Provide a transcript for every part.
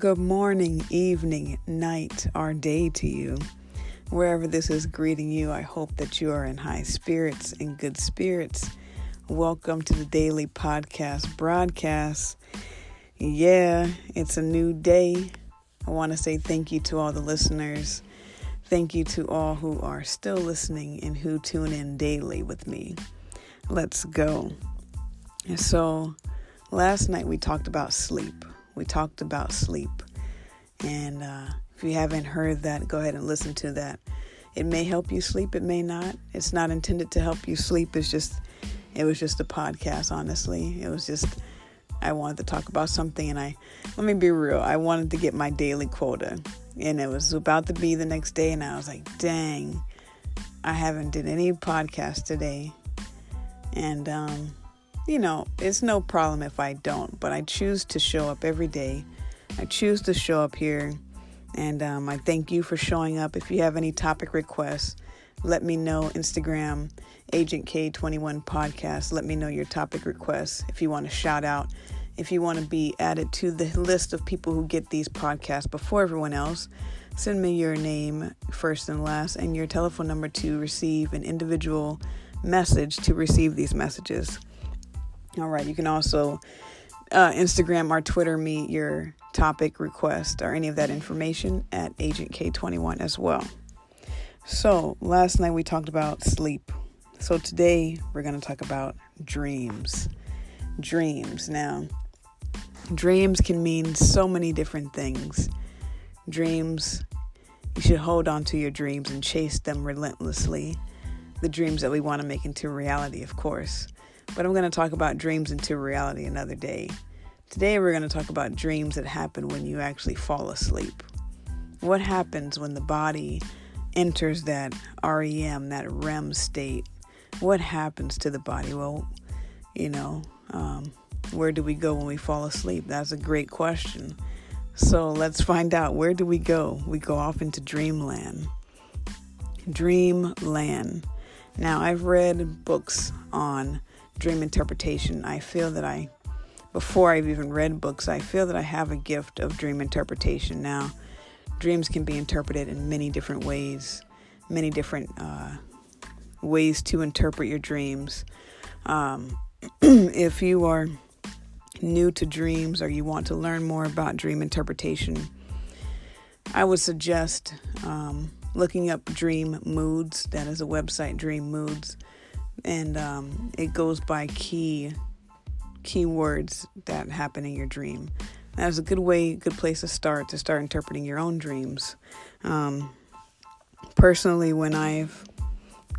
Good morning, evening, night, or day to you. Wherever this is greeting you, I hope that you are in high spirits and good spirits. Welcome to the daily podcast broadcast. Yeah, it's a new day. I want to say thank you to all the listeners. Thank you to all who are still listening and who tune in daily with me. Let's go. So, last night we talked about sleep. And if you haven't heard that, go ahead and listen to that. It may help you sleep. It may not. It's not intended to help you sleep. It was just a podcast, honestly. I wanted to talk about something, and let me be real. I wanted to get my daily quota, and it was about to be the next day, and I was like, dang, I haven't did any podcast today. And, it's no problem if I don't, but I choose to show up every day. I choose to show up here, and I thank you for showing up. If you have any topic requests, let me know. Instagram, Agent K21 Podcast. Let me know your topic requests. If you want to shout out, if you want to be added to the list of people who get these podcasts before everyone else, send me your name, first and last, and your telephone number to receive an individual message to receive these messages. All right, you can also Instagram or Twitter me your topic request or any of that information at Agent K21 as well. So last night we talked about sleep. So today we're going to talk about dreams. Now, dreams can mean so many different things. Dreams, you should hold on to your dreams and chase them relentlessly. The dreams that we want to make into reality, of course. But I'm going to talk about dreams into reality another day. Today we're going to talk about dreams that happen when you actually fall asleep. What happens when the body enters that REM, that REM state? What happens to the body? Well, where do we go when we fall asleep? That's a great question. So let's find out. Where do we go? We go off into dreamland. Dreamland. Now, I've read books on dream interpretation. I feel that before I've even read books, I feel that I have a gift of dream interpretation. Now, dreams can be interpreted in many different ways, many different ways to interpret your dreams. If you are new to dreams or you want to learn more about dream interpretation, I would suggest looking up Dream Moods. That is a website, Dream Moods. And it goes by keywords that happen in your dream. That's a good place to start interpreting your own dreams. Personally, when I've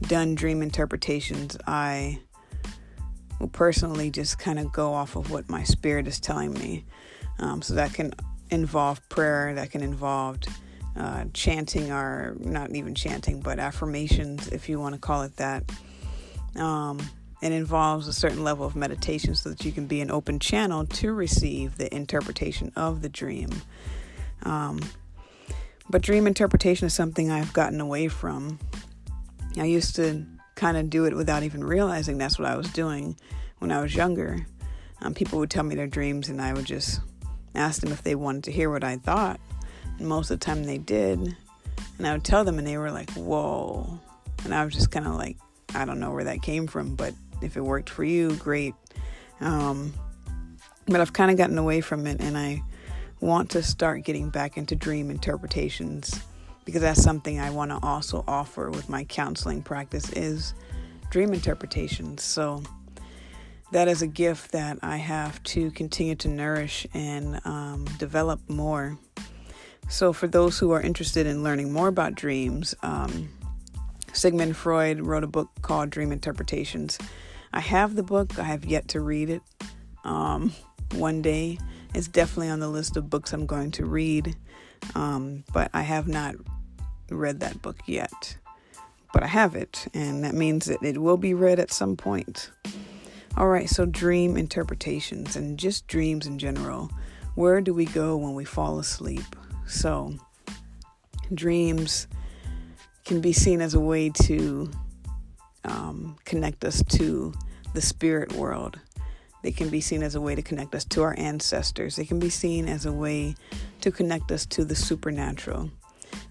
done dream interpretations, I will personally just kind of go off of what my spirit is telling me. So that can involve prayer, that can involve chanting, or not even chanting, but affirmations, if you want to call it that. It involves a certain level of meditation so that you can be an open channel to receive the interpretation of the dream. But dream interpretation is something I've gotten away from. I used to kind of do it without even realizing that's what I was doing when I was younger. People would tell me their dreams, and I would just ask them if they wanted to hear what I thought. And most of the time they did. And I would tell them, and they were like, whoa. And I was just kind of like, I don't know where that came from, but if it worked for you, great. But I've kind of gotten away from it, and I want to start getting back into dream interpretations, because that's something I want to also offer with my counseling practice is dream interpretations. So that is a gift that I have to continue to nourish and develop more. So for those who are interested in learning more about dreams, Sigmund Freud wrote a book called Dream Interpretations. I have the book. I have yet to read it. One day. It's definitely on the list of books I'm going to read. But I have not read that book yet. But I have it. And that means that it will be read at some point. All right. So dream interpretations and just dreams in general. Where do we go when we fall asleep? So dreams can be seen as a way to connect us to the spirit world. They can be seen as a way to connect us to our ancestors. They can be seen as a way to connect us to the supernatural.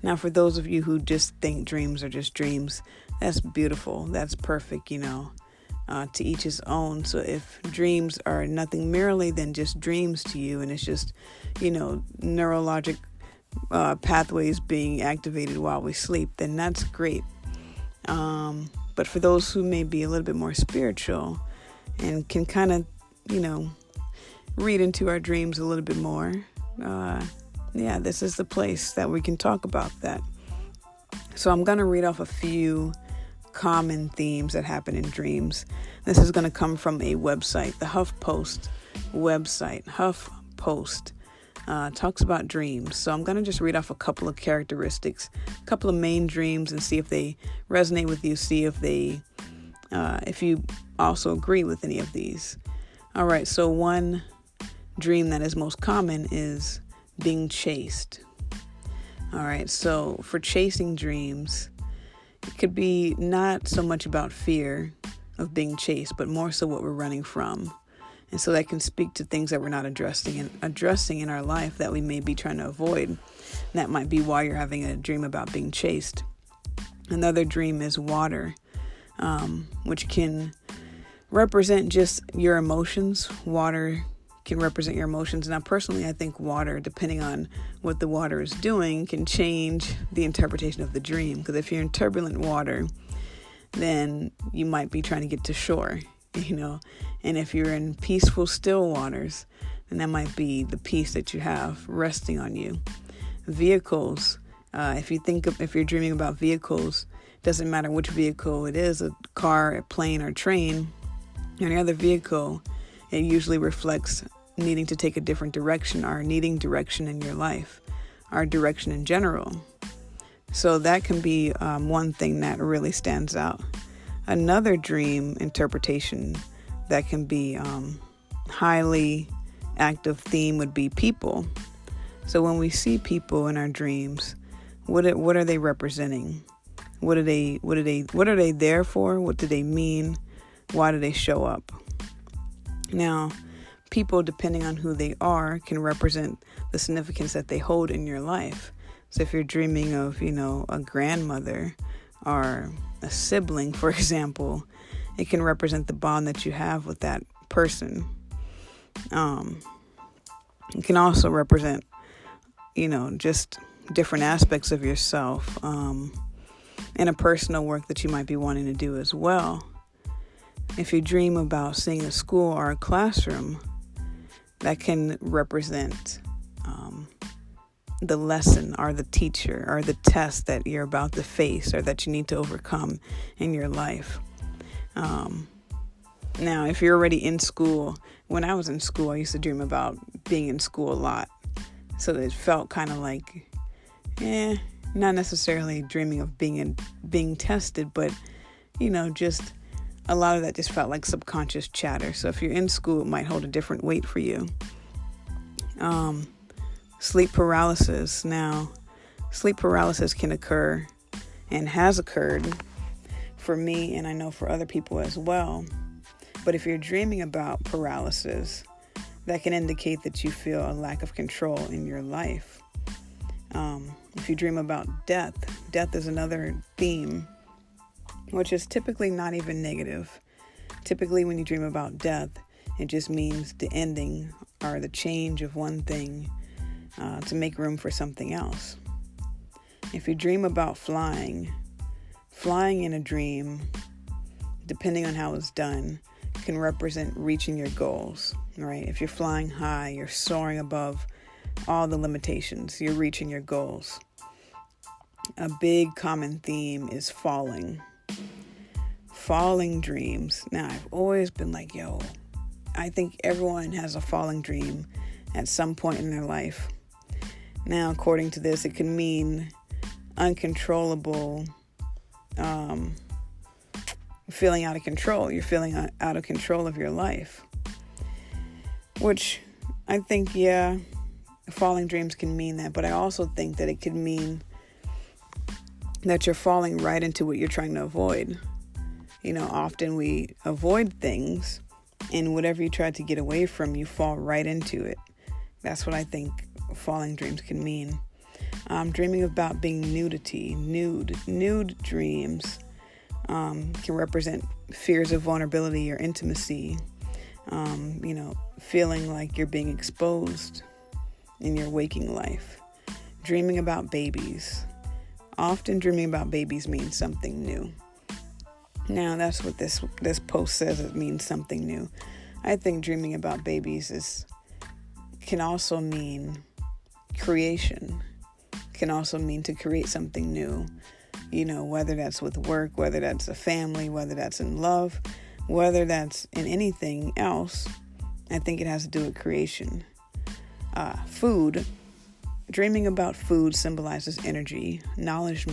Now, for those of you who just think dreams are just dreams, that's beautiful. That's perfect, to each his own. So if dreams are nothing merely than just dreams to you, and it's just, neurologic pathways being activated while we sleep, then that's great. But for those who may be a little bit more spiritual and can kind of, read into our dreams a little bit more, this is the place that we can talk about that. So I'm going to read off a few common themes that happen in dreams. This is going to come from a website, the HuffPost website. HuffPost talks about dreams. So I'm going to just read off a couple of characteristics, a couple of main dreams, and see if they resonate with you, see if you also agree with any of these. All right, so one dream that is most common is being chased. All right, so for chasing dreams, it could be not so much about fear of being chased, but more so what we're running from. And so that can speak to things that we're not addressing in our life that we may be trying to avoid. And that might be why you're having a dream about being chased. Another dream is water, which can represent just your emotions. Water can represent your emotions. Now, personally, I think water, depending on what the water is doing, can change the interpretation of the dream. Because if you're in turbulent water, then you might be trying to get to shore, And if you're in peaceful, still waters, then that might be the peace that you have resting on you. Vehicles, if you're dreaming about vehicles, doesn't matter which vehicle it is, a car, a plane, or train, or any other vehicle, it usually reflects needing to take a different direction or needing direction in your life or direction in general. So that can be one thing that really stands out. Another dream interpretation that can be highly active theme would be people. So when we see people in our dreams, what are they representing? What are they there for? What do they mean? Why do they show up? Now, people, depending on who they are, can represent the significance that they hold in your life. So if you're dreaming of, a grandmother or a sibling, for example, it can represent the bond that you have with that person. It can also represent, just different aspects of yourself and a personal work that you might be wanting to do as well. If you dream about seeing a school or a classroom, that can represent the lesson or the teacher or the test that you're about to face or that you need to overcome in your life. Now, if you're already in school, when I was in school, I used to dream about being in school a lot. So it felt kind of like, not necessarily dreaming of being tested, but, just a lot of that just felt like subconscious chatter. So if you're in school, it might hold a different weight for you. Sleep paralysis. Now, sleep paralysis can occur and has occurred for me, and I know for other people as well. But if you're dreaming about paralysis, that can indicate that you feel a lack of control in your life. If you dream about death is another theme, which is typically not even negative. Typically, when you dream about death, it just means the ending or the change of one thing to make room for something else. If you dream about flying in a dream, depending on how it's done, can represent reaching your goals, right? If you're flying high, you're soaring above all the limitations, you're reaching your goals. A big common theme is falling dreams. Now, I've always been like, I think everyone has a falling dream at some point in their life. Now, according to this, it can mean uncontrollable, feeling out of control. You're feeling out of control of your life, which I think, falling dreams can mean that. But I also think that it could mean that you're falling right into what you're trying to avoid. Often we avoid things And whatever you try to get away from, you fall right into it. That's what I think falling dreams can mean. Dreaming about being nudity, nude dreams can represent fears of vulnerability or intimacy. Feeling like you're being exposed in your waking life. Dreaming about babies. Often dreaming about babies means something new. Now, that's what this post says. It means something new. I think dreaming about babies can also mean creation. Can also mean to create something new. Whether that's with work, whether that's a family, whether that's in love, whether that's in anything else. I think it has to do with creation. Food. Dreaming about food symbolizes energy, knowledge,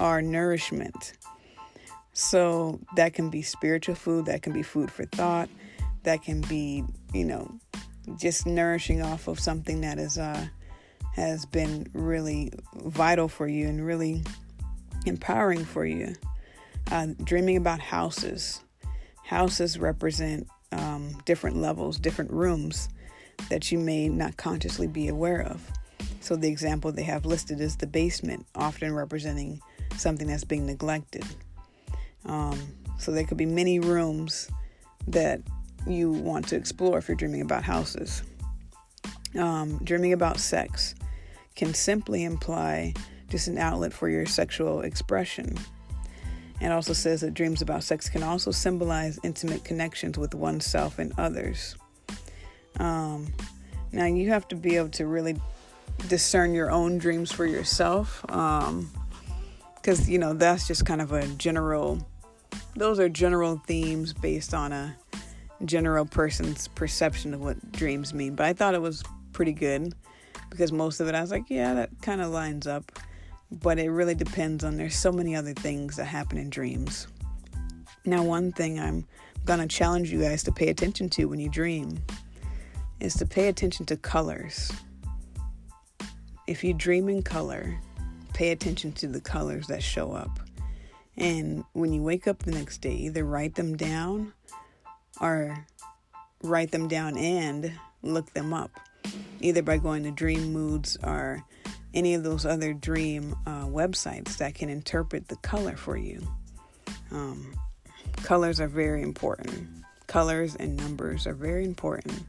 or nourishment. So that can be spiritual food, that can be food for thought, that can be, just nourishing off of something that has been really vital for you and really empowering for you. Dreaming about houses. Houses represent different levels, different rooms that you may not consciously be aware of. So the example they have listed is the basement, often representing something that's being neglected. So there could be many rooms that you want to explore if you're dreaming about houses. Dreaming about sex can simply imply just an outlet for your sexual expression. It also says that dreams about sex can also symbolize intimate connections with oneself and others. Now you have to be able to really discern your own dreams for yourself, because that's just kind of those are general themes based on a general person's perception of what dreams mean. But I thought it was pretty good because most of it I was like, yeah, that kind of lines up. But it really depends on, there's so many other things that happen in dreams. Now, one thing I'm going to challenge you guys to pay attention to when you dream is to pay attention to colors. If you dream in color, pay attention to the colors that show up. And when you wake up the next day, either write them down and look them up, either by going to Dream Moods or any of those other dream websites that can interpret the color for you. Colors are very important. Colors and numbers are very important.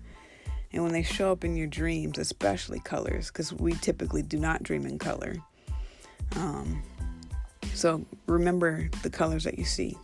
And when they show up in your dreams, especially colors, because we typically do not dream in color. So remember the colors that you see.